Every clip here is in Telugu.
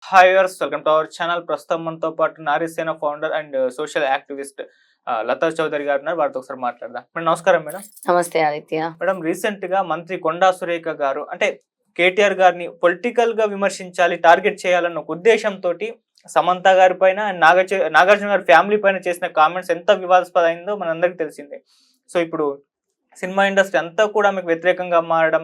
Hi viewers, welcome to our channel. ప్రస్తుతం మనతో పాటు Narisena founder and social activist Latha Chowdary గారు ఉన్నారు. వారితో ఒకసారి మాట్లాడదాం. మేడం నమస్కారం మేడం. నమస్తే ఆదిత్య. మేడం రీసెంట్ గా మంత్రి కొండా సురేఖ గారు అంటే కేటీఆర్ గారిని పొలిటికల్ గా విమర్శించాలి, టార్గెట్ చేయాలన్న ఒక ఉద్దేశంతో సమంత గారి పైన అండ్ నాగార్జున గారి ఫ్యామిలీ పైన చేసిన కామెంట్స్ ఎంత వివాదాస్పదమైందో మనందరికీ తెలిసిందే. సో ఇప్పుడు సినిమా ఇండస్ట్రీ అంతా కూడా మీకు వ్యతిరేకంగా మారడం,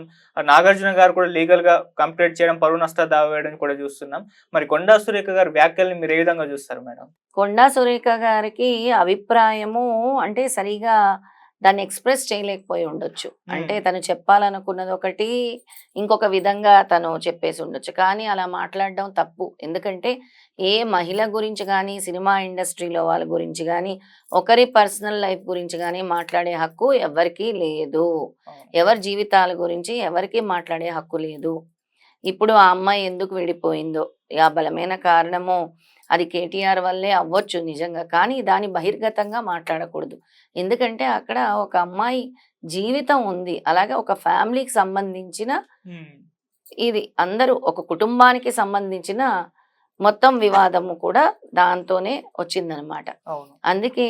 నాగార్జున గారు కూడా లీగల్ గా కంప్లీట్ చేయడం, పరువు నష్ట దావా వేయడం కూడా చూస్తున్నాం. మరి కొండా సురేఖ గారి వ్యాఖ్యల్ని మీరు ఏ విధంగా చూస్తారు మేడం? కొండా సురేఖ గారికి అభిప్రాయము అంటే సరిగా దాన్ని ఎక్స్ప్రెస్ చేయలేకపోయి ఉండొచ్చు. అంటే తను చెప్పాలనుకున్నది ఒకటి, ఇంకొక విధంగా తను చెప్పేసి ఉండొచ్చు. కానీ అలా మాట్లాడడం తప్పు. ఎందుకంటే ఏ మహిళ గురించి కానీ, సినిమా ఇండస్ట్రీలో వాళ్ళ గురించి కానీ, ఒకరి పర్సనల్ లైఫ్ గురించి కానీ మాట్లాడే హక్కు ఎవరికీ లేదు. ఎవరి జీవితాల గురించి ఎవరికీ మాట్లాడే హక్కు లేదు. ఇప్పుడు ఆ అమ్మాయి ఎందుకు విడిపోయిందో ఆ బలమైన కారణము అది కేటీఆర్ వల్లే అవ్వచ్చు నిజంగా. కానీ దాన్ని బహిర్గతంగా మాట్లాడకూడదు. ఎందుకంటే అక్కడ ఒక అమ్మాయి జీవితం ఉంది. అలాగే ఒక ఫ్యామిలీకి సంబంధించిన ఇది అందరూ ఒక కుటుంబానికి సంబంధించిన మొత్తం వివాదము కూడా దాంతోనే వచ్చిందనమాట. అందుకే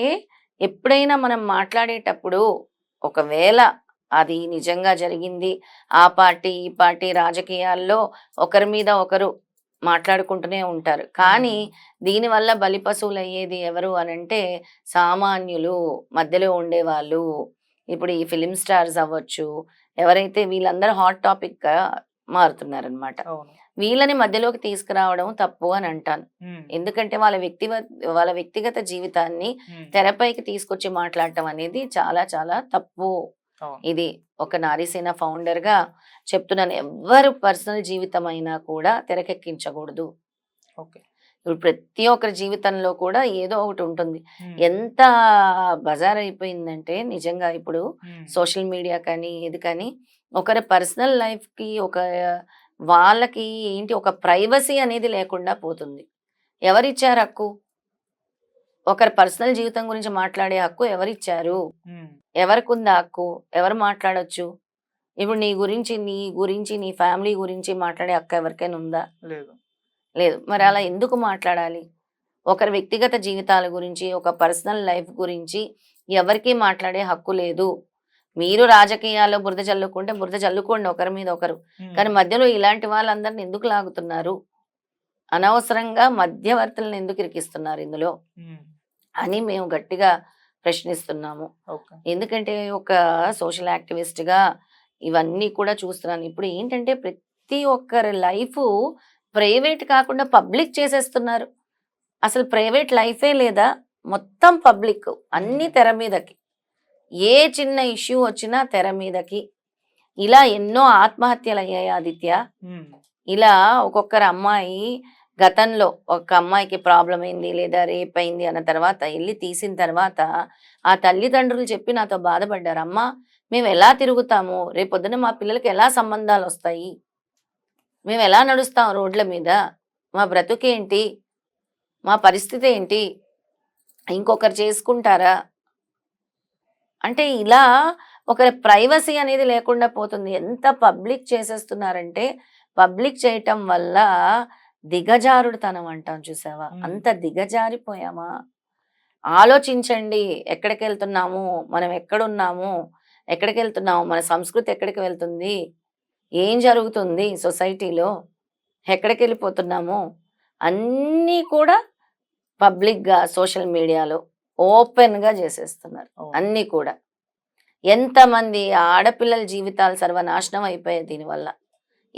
ఎప్పుడైనా మనం మాట్లాడేటప్పుడు ఒకవేళ అది నిజంగా జరిగింది, ఆ పార్టీ ఈ పార్టీ రాజకీయాల్లో ఒకరి మీద ఒకరు మాట్లాడుకుంటూనే ఉంటారు. కానీ దీనివల్ల బలిపశువులు అయ్యేది ఎవరు అనంటే సామాన్యులు, మధ్యలో ఉండేవాళ్ళు. ఇప్పుడు ఈ ఫిలిం స్టార్స్ అవ్వచ్చు, ఎవరైతే వీళ్ళందరూ హాట్ టాపిక్ గా మారుతున్నారనమాట. వీళ్ళని మధ్యలోకి తీసుకురావడం తప్పు అని అంటాను. ఎందుకంటే వాళ్ళ వ్యక్తిగత జీవితాన్ని తెరపైకి తీసుకొచ్చి మాట్లాడటం అనేది చాలా చాలా తప్పు. ఇది ఒక నారీసేన ఫౌండర్ గా చెప్తున్నాను. ఎవరు పర్సనల్ జీవితం అయినా కూడా తెరకెక్కించకూడదు. ఇప్పుడు ప్రతి ఒక్కరి జీవితంలో కూడా ఏదో ఒకటి ఉంటుంది. ఎంత బజార్ అయిపోయిందంటే నిజంగా ఇప్పుడు సోషల్ మీడియా కానీ ఏది కానీ ఒకరి పర్సనల్ లైఫ్ కి వాళ్ళకి ఏంటి ఒక ప్రైవసీ అనేది లేకుండా పోతుంది. ఎవరిచ్చారు హక్కు? ఒకరి పర్సనల్ జీవితం గురించి మాట్లాడే హక్కు ఎవరిచ్చారు? ఎవరికి ఉందా హక్కు? ఎవరు మాట్లాడొచ్చు? ఇప్పుడు నీ గురించి నీ ఫ్యామిలీ గురించి మాట్లాడే హక్కు ఎవరికైనా ఉందా? లేదు. మరి అలా ఎందుకు మాట్లాడాలి? ఒకరి వ్యక్తిగత జీవితాల గురించి, ఒక పర్సనల్ లైఫ్ గురించి ఎవరికీ మాట్లాడే హక్కు లేదు. మీరు రాజకీయాల్లో బురద చల్లుకుంటే బురద చల్లుకోండి ఒకరి మీద ఒకరు. కానీ మధ్యలో ఇలాంటి వాళ్ళందరిని ఎందుకు లాగుతున్నారు? అనవసరంగా మధ్యవర్తులను ఎందుకు ఇరికిస్తున్నారు ఇందులో అని మేము గట్టిగా ప్రశ్నిస్తున్నాము. ఎందుకంటే ఒక సోషల్ యాక్టివిస్ట్ గా ఇవన్నీ కూడా చూస్తున్నాను. ఇప్పుడు ఏంటంటే ప్రతి ఒక్కరి లైఫ్ ప్రైవేట్ కాకుండా పబ్లిక్ చేసేస్తున్నారు. అసలు ప్రైవేట్ లైఫే లేదా, మొత్తం పబ్లిక్, అన్ని తెర మీదకి. ఏ చిన్న ఇష్యూ వచ్చినా తెర మీదకి. ఇలా ఎన్నో ఆత్మహత్యలు అయ్యాయి ఆదిత్య. ఇలా ఒక్కొక్కరు అమ్మాయి గతంలో ఒక అమ్మాయికి ప్రాబ్లం అయింది లేదా రేప్ అయింది అన్న తర్వాత వెళ్ళి తీసిన తర్వాత ఆ తల్లిదండ్రులు చెప్పి నాతో బాధపడ్డారు. అమ్మా మేము ఎలా తిరుగుతాము, రేపొద్దున మా పిల్లలకి ఎలా సంబంధాలు వస్తాయి, మేము ఎలా నడుస్తాం రోడ్ల మీద, మా బ్రతుకేంటి, మా పరిస్థితి ఏంటి, ఇంకొకరు చేసుకుంటారా అంటే ఇలా ఒకరి ప్రైవసీ అనేది లేకుండా పోతుంది. ఎంత పబ్లిక్ చేసేస్తున్నారంటే పబ్లిక్ చేయటం వల్ల దిగజారుడుతనం అంటాం చూసావా, అంత దిగజారిపోయామా? ఆలోచించండి. ఎక్కడికి వెళ్తున్నాము, మనం ఎక్కడున్నాము, ఎక్కడికి వెళ్తున్నాము, మన సంస్కృతి ఎక్కడికి వెళ్తుంది, ఏం జరుగుతుంది సొసైటీలో, ఎక్కడికి వెళ్ళిపోతున్నాము అన్నీ కూడా పబ్లిక్గా సోషల్ మీడియాలో ఓపెన్గా చేసేస్తున్నారు అన్నీ కూడా. ఎంతమంది ఆడపిల్లల జీవితాలు సర్వనాశనం అయిపోయాయి దీనివల్ల.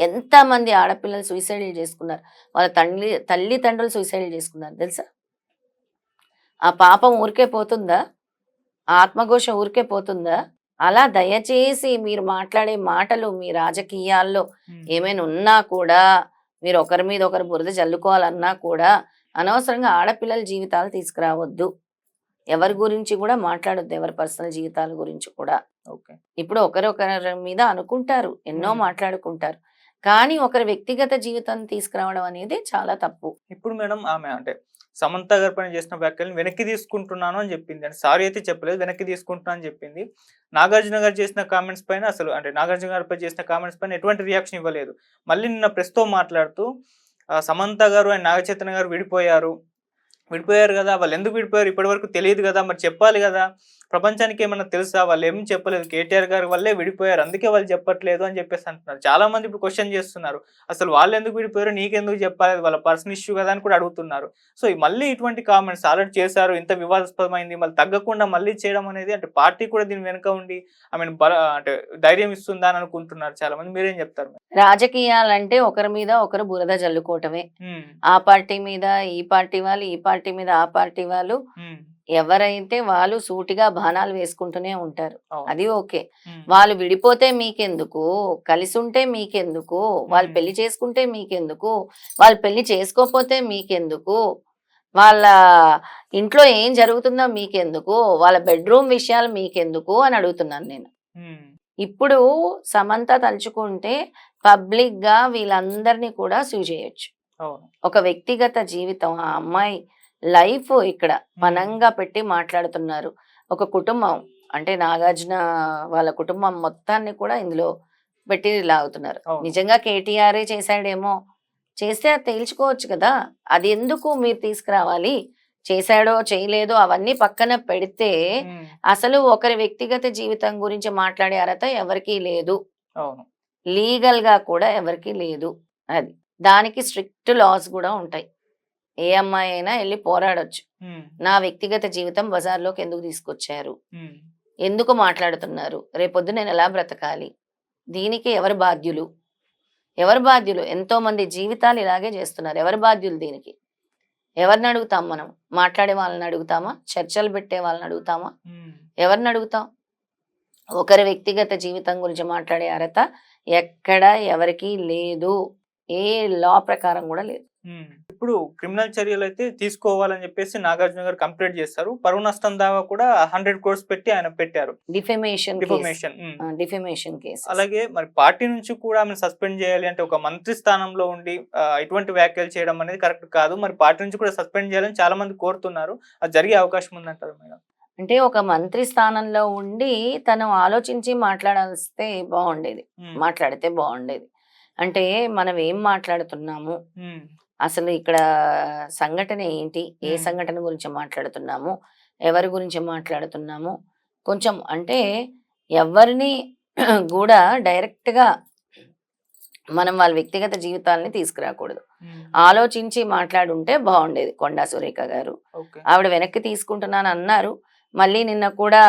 ఎంతమంది ఆడపిల్లలు సూసైడ్లు చేసుకున్నారు, వాళ్ళ తల్లిదండ్రులు సూసైడ్లు చేసుకున్నారు తెలుసా? ఆ పాపం ఊరికే పోతుందా? ఆత్మఘోష ఊరికే పోతుందా? అలా దయచేసి మీరు మాట్లాడే మాటలు మీ రాజకీయాల్లో ఏమైనా ఉన్నా కూడా, మీరు ఒకరి మీద ఒకరు బురద జల్లుకోవాలన్నా కూడా అనవసరంగా ఆడపిల్లల జీవితాలు తీసుకురావద్దు. ఎవరి గురించి కూడా మాట్లాడొద్దు, ఎవరి పర్సనల్ జీవితాల గురించి కూడా. ఇప్పుడు ఒకరి మీద అనుకుంటారు, ఎన్నో మాట్లాడుకుంటారు, కానీ ఒకరి వ్యక్తిగత జీవితం తీసుకురావడం అనేది చాలా తప్పు. ఇప్పుడు మేడం ఆమె అంటే సమంత గారి పైన చేసిన వ్యాఖ్యలను వెనక్కి తీసుకుంటున్నాను అని చెప్పింది. అంటే సారీ అయితే చెప్పలేదు, వెనక్కి తీసుకుంటున్నాను అని చెప్పింది. నాగార్జున గారు చేసిన కామెంట్స్ పైన అసలు అంటే నాగార్జున గారిపై చేసిన కామెంట్స్ పైన ఎటువంటి రియాక్షన్ ఇవ్వలేదు. మళ్ళీ నిన్న ప్రెస్తో మాట్లాడుతూ సమంత గారు అండ్ నాగ చైతన్య గారు విడిపోయారు కదా, వాళ్ళు ఎందుకు విడిపోయారు ఇప్పటి వరకు తెలియదు కదా, మరి చెప్పాలి కదా, ప్రపంచానికి ఏమన్నా తెలుసా, వాళ్ళు ఏం చెప్పలేదు, కేటీఆర్ గారి వల్లే విడిపోయారు అందుకే వాళ్ళు చెప్పట్లేదు అని చెప్పేసి అంటున్నారు. చాలా మంది ఇప్పుడు క్వశ్చన్ చేస్తున్నారు, అసలు వాళ్ళు ఎందుకు విడిపోయారు నీకెందుకు చెప్పాలి, వాళ్ళ పర్సనల్ ఇష్యూ కదా అని కూడా అడుగుతున్నారు. సో మళ్ళీ ఇటువంటి కామెంట్స్ ఆల్రెడీ చేశారు, ఇంత వివాదాస్పదమైంది, మళ్ళీ తగ్గకుండా మళ్ళీ చేయడం అనేది, అంటే పార్టీ కూడా దీని వెనుక ఉండి అంటే ధైర్యం ఇస్తుందా అని అనుకుంటున్నారు చాలా మంది. మీరేం చెప్తారు? రాజకీయాలంటే ఒకరి మీద ఒకరు బురద జల్లుకోవటమే. ఉమ్, ఆ పార్టీ మీద ఈ పార్టీ వాళ్ళు, ఈ పార్టీ మీద ఆ పార్టీ వాళ్ళు, ఉమ్, ఎవరైతే వాళ్ళు సూటిగా బాణాలు వేసుకుంటూనే ఉంటారు. అవును. అది ఓకే. ఉమ్, వాళ్ళు విడిపోతే మీకెందుకు, కలిసి ఉంటే మీకెందుకు, వాళ్ళు ఉమ్, పెళ్లి చేసుకుంటే మీకెందుకు, వాళ్ళు పెళ్లి చేసుకోకపోతే మీకెందుకు, వాళ్ళ ఇంట్లో ఏం జరుగుతుందో మీకెందుకు, వాళ్ళ బెడ్రూమ్ విషయాలు మీకెందుకు అని అడుగుతున్నాను నేను. ఉమ్, ఇప్పుడు సమంత తలుచుకుంటే పబ్లిక్ గా వీళ్ళందరినీ కూడా సూ చేయొచ్చు. అవును. ఒక వ్యక్తిగత జీవితం, ఆ అమ్మాయి లైఫ్ ఇక్కడ పనంగా పెట్టి మాట్లాడుతున్నారు. ఒక కుటుంబం అంటే నాగార్జున వాళ్ళ కుటుంబం మొత్తాన్ని కూడా ఇందులో పెట్టి లాగుతున్నారు. అవును. నిజంగా కేటీఆర్ చేశాడేమో, చేస్తే అది తేల్చుకోవచ్చు కదా. అది ఎందుకు మీరు తీసుకురావాలి? చేశాడో చేయలేదో అవన్నీ పక్కన పెడితే ఉమ్, అసలు ఒకరి వ్యక్తిగత జీవితం గురించి మాట్లాడే అర్హత ఎవరికీ లేదు. అవును. లీగల్ గా కూడా ఎవరికీ లేదు. అది దానికి స్ట్రిక్ట్ లాస్ కూడా ఉంటాయి. ఏ అమ్మాయి అయినా వెళ్ళి పోరాడొచ్చు. ఉమ్, నా వ్యక్తిగత జీవితం బజార్లోకి ఎందుకు తీసుకొచ్చారు, ఉమ్, ఎందుకు మాట్లాడుతున్నారు, రేపొద్దు నేను ఎలా బ్రతకాలి, దీనికి ఎవరు బాధ్యులు, ఎవరు బాధ్యులు? ఎంతో మంది జీవితాలు ఇలాగే చేస్తున్నారు. ఎవరు బాధ్యులు దీనికి? ఎవరిని అడుగుతాం మనం? మాట్లాడే వాళ్ళని అడుగుతామా? చర్చలు పెట్టే వాళ్ళని అడుగుతామా? ఉమ్, ఎవరిని అడుగుతాం? ఒకరి వ్యక్తిగత జీవితం గురించి మాట్లాడే అర్హత ఎక్కడ ఎవరికీ లేదు. ఏ లా ప్రకారం కూడా లేదు. ఉమ్. ఇప్పుడు క్రిమినల్ చర్యలు అయితే తీసుకోవాలని చెప్పేసి నాగార్జున గారు కంప్లైంట్ చేస్తారు. పరువు నష్టం దావా కూడా 100 crores పెట్టి ఆయన పెట్టారు. Defamation defamation. Defamation case. అలాగే మరి పార్టీ నుంచి కూడా ఆమెను సస్పెండ్ చేయాలి అంటే ఒక మంత్రి స్థానంలో ఉండి ఇటువంటి వ్యాఖ్యలు చేయడం అనేది కరెక్ట్ కాదు. మరి పార్టీ నుంచి కూడా సస్పెండ్ చేయాలని చాలా మంది కోరుతున్నారు. అది జరిగే అవకాశం ఉందంటారు మేడం? అంటే ఒక మంత్రి స్థానంలో ఉండి తను ఆలోచించి మాట్లాడాల్స్తే బాగుండేది. ఉమ్, మాట్లాడితే బాగుండేది. అంటే మనం ఏం మాట్లాడుతున్నాము, ఉమ్, అసలు ఇక్కడ సంఘటన ఏంటి, ఏ ఉమ్, సంఘటన గురించి మాట్లాడుతున్నాము, ఎవరి గురించి మాట్లాడుతున్నాము, కొంచెం అంటే ఎవరిని కూడా డైరెక్ట్ గా మనం వాళ్ళ వ్యక్తిగత జీవితాలని తీసుకురాకూడదు. ఉమ్, ఆలోచించి మాట్లాడుంటే బాగుండేది. కొండా సురేఖ గారు ఓకే. ఆవిడ వెనక్కి తీసుకుంటున్నాను అన్నారు. మళ్ళీ నిన్న కూడా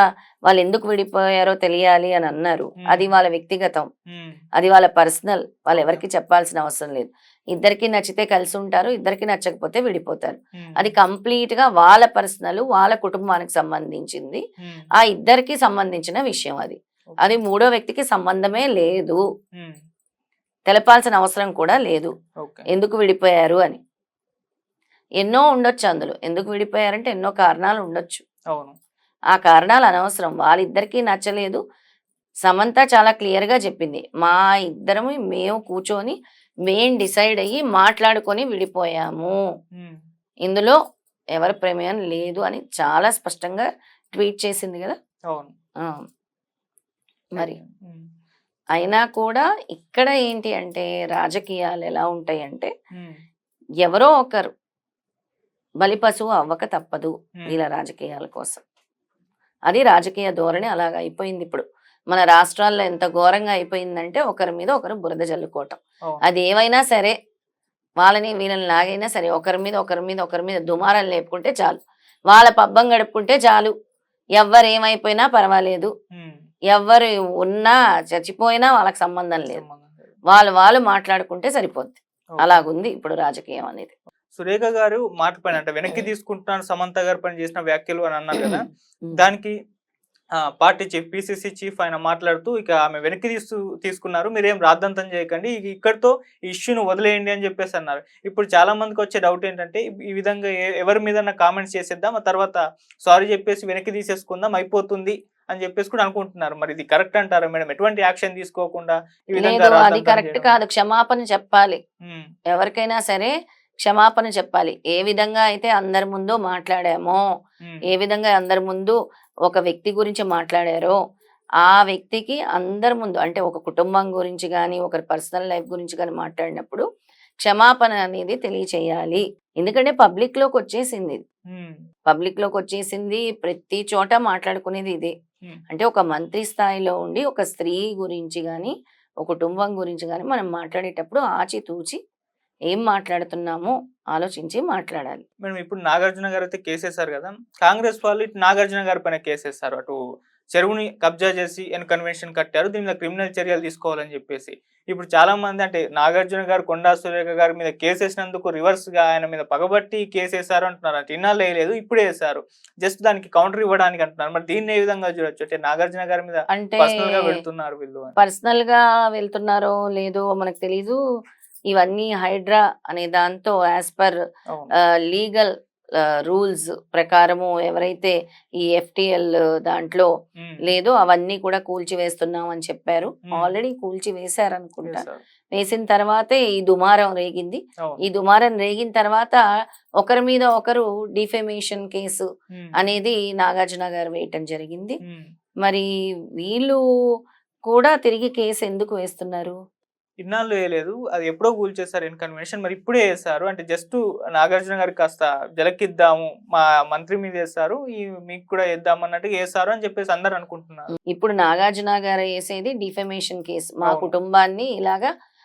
వాళ్ళు ఎందుకు విడిపోయారో తెలియాలి అని అన్నారు. అది వాళ్ళ వ్యక్తిగతం, ఉమ్, అది వాళ్ళ పర్సనల్, వాళ్ళు ఓకే. ఎవరికి చెప్పాల్సిన అవసరం లేదు. ఇద్దరికి నచ్చితే కలిసి ఉంటారు, ఇద్దరికి నచ్చకపోతే విడిపోతారు. ఉమ్, అది కంప్లీట్ గా వాళ్ళ పర్సనల్, వాళ్ళ కుటుంబానికి సంబంధించింది, ఉమ్, ఆ ఇద్దరికి సంబంధించిన విషయం. అది ఓకే. అది మూడో వ్యక్తికి సంబంధమే లేదు, ఉమ్, తెలపాల్సిన అవసరం కూడా లేదు ఓకే. ఎందుకు విడిపోయారు అని. ఎన్నో ఉండొచ్చు అందులో. ఎందుకు విడిపోయారంటే ఎన్నో కారణాలు ఉండొచ్చు. అవును. ఆ కారణాలు అనవసరం. వాళ్ళిద్దరికీ నచ్చలేదు. సమంత చాలా క్లియర్ గా చెప్పింది, మా ఇద్దరము మేము కూర్చొని మేం డిసైడ్ అయ్యి మాట్లాడుకొని విడిపోయాము, ఉమ్, ఇందులో ఎవరి ప్రమేయం లేదు అని చాలా స్పష్టంగా ట్వీట్ చేసింది కదా. అవును. ఆ, మరి ఉమ్, అయినా కూడా ఇక్కడ ఏంటి అంటే రాజకీయాలు ఎలా ఉంటాయి అంటే ఉమ్, ఎవరో ఒకరు బలిపశువు అవ్వక తప్పదు ఉమ్, వీళ్ళ రాజకీయాల కోసం. అది రాజకీయ ధోరణి అలాగ అయిపోయింది ఇప్పుడు. మన రాష్ట్రాల్లో ఎంత ఘోరంగా అయిపోయిందంటే ఒకరి మీద ఒకరు బురద జల్లుకోవటం. అవును. అది ఏమైనా సరే, వాళ్ళని వీళ్ళని లాగైనా సరే, ఒకరి మీద ఒకరి మీద దుమారాలు లేపుకుంటే చాలు, వాళ్ళ పబ్బం గడుపుకుంటే చాలు, ఎవ్వరు ఏమైపోయినా పర్వాలేదు, ఉమ్, ఎవ్వరు ఉన్నా చచ్చిపోయినా వాళ్ళకి సంబంధం లేదు, సంబంధం లేదు. వాళ్ళు మాట్లాడుకుంటే సరిపోద్ది. ఓకే. అలాగుంది ఇప్పుడు రాజకీయం అనేది. సురేఖ గారు మాట పైన అంటే వెనక్కి తీసుకుంటున్నాను సమంత గారు పైన చేసిన వ్యాఖ్యలు అని అన్నారు కదా, ఉమ్. దానికి పార్టీ చీఫ్ పిసిసి చీఫ్ ఆయన మాట్లాడుతూ ఇక ఆమె వెనక్కి తీసుకున్నారు, మీరేం రాద్ధాంతం చేయకండి, ఇక్కడితో ఈ ఇష్యూను వదిలేయండి అని చెప్పేసి అన్నారు. ఇప్పుడు చాలా మందికి వచ్చే డౌట్ ఏంటంటే ఈ విధంగా ఎవరి మీద కామెంట్స్ చేసేద్దాం, ఆ తర్వాత సారీ చెప్పేసి వెనక్కి తీసేసుకుందాం అయిపోతుంది అని చెప్పేసి కూడా అనుకుంటున్నారు. మరి ఇది కరెక్ట్ అంటారా మేడం? ఎటువంటి యాక్షన్ తీసుకోకుండా ఈ విధంగా లేదు, అది రాద్ధాంతం కరెక్ట్ చేయడం? కాదు. క్షమాపణ చెప్పాలి. ఉమ్, ఎవరికైనా సరే క్షమాపణ చెప్పాలి. ఏ విధంగా అయితే అందరి ముందు మాట్లాడామో, ఉమ్, ఏ విధంగా అందరి ముందు ఒక వ్యక్తి గురించి మాట్లాడారో, ఆ వ్యక్తికి అందరి ముందు అంటే ఒక కుటుంబం గురించి కానీ, ఒకరి పర్సనల్ లైఫ్ గురించి కానీ మాట్లాడినప్పుడు క్షమాపణ అనేది తెలియచేయాలి. ఎందుకంటే పబ్లిక్ లోకి వచ్చేసింది. ఉమ్, పబ్లిక్ లోకి వచ్చేసింది. ప్రతి చోట మాట్లాడుకునేది ఇదే. ఉమ్, అంటే ఒక మంత్రి స్థాయిలో ఉండి ఒక స్త్రీ గురించి గాని, ఒక కుటుంబం గురించి గాని మనం మాట్లాడేటప్పుడు ఆచితూచి ఏం మాట్లాడుతున్నామో ఆలోచించి మాట్లాడాలి. మేడం ఇప్పుడు నాగార్జున గారు అయితే కేసేశారు కదా, కాంగ్రెస్ వాళ్ళు ఇటు నాగార్జున గారి పైన కేసేస్తారు. అటు చెరువుని కబ్జా చేసి కన్వెన్షన్ కట్టారు, దీని మీద క్రిమినల్ చర్యలు తీసుకోవాలని చెప్పేసి. ఇప్పుడు చాలా మంది అంటే నాగార్జున గారు కొండా సురేఖ గారి మీద కేసేసినందుకు రివర్స్ గా ఆయన మీద పగబట్టి కేసేశారు అంటున్నారు. అంటే ఇన్నాళ్ళు వేయలేదు, ఇప్పుడే వేశారు, జస్ట్ దానికి కౌంటర్ ఇవ్వడానికి అంటున్నారు. మరి దీన్ని ఏ విధంగా చూడొచ్చు? అంటే నాగార్జున గారి మీద అంటే పర్సనల్ గా వెళ్తున్నారు వీళ్ళు అని. పర్సనల్ గా వెళ్తున్నారో లేదో మనకు తెలీదు. ఇవన్నీ హైడ్రా అనే దాంతో యాజ్ పర్ అవును. లీగల్ రూల్స్ ప్రకారము ఎవరైతే ఈ FTL దాంట్లో ఉమ్, లేదో అవన్నీ కూడా కూల్చివేస్తున్నాం అని చెప్పారు. Hmm. ఆల్రెడీ కూల్చి వేశారనుకుంటా. వేశారు. వేసిన తర్వాతే ఈ దుమారం రేగింది. అవును. ఈ దుమారం రేగిన తర్వాత ఒకరి మీద ఒకరు డిఫెమేషన్ కేసు ఉమ్, అనేది నాగార్జున గారు వేయటం జరిగింది. ఉమ్. మరి వీళ్ళు కూడా తిరిగి కేసు ఎందుకు వేస్తున్నారు? ఇన్నాళ్ళు వేయలేదు, అది ఎప్పుడో కూల్చేశారు కన్వెన్షన్, మరి ఇప్పుడే వేశారు. అంటే జస్ట్ నాగార్జున గారికి కాస్త జలకిద్దాము, మా మంత్రి మీద వేశారు, ఈ మీకు కూడా వేద్దాం అన్నట్టుగా వేశారు అని చెప్పేసి అందరు అనుకుంటున్నారు. ఇప్పుడు నాగార్జున గారు వేసేది డిఫెమేషన్ కేసు. మా అవును. కుటుంబాన్ని ఇలాగా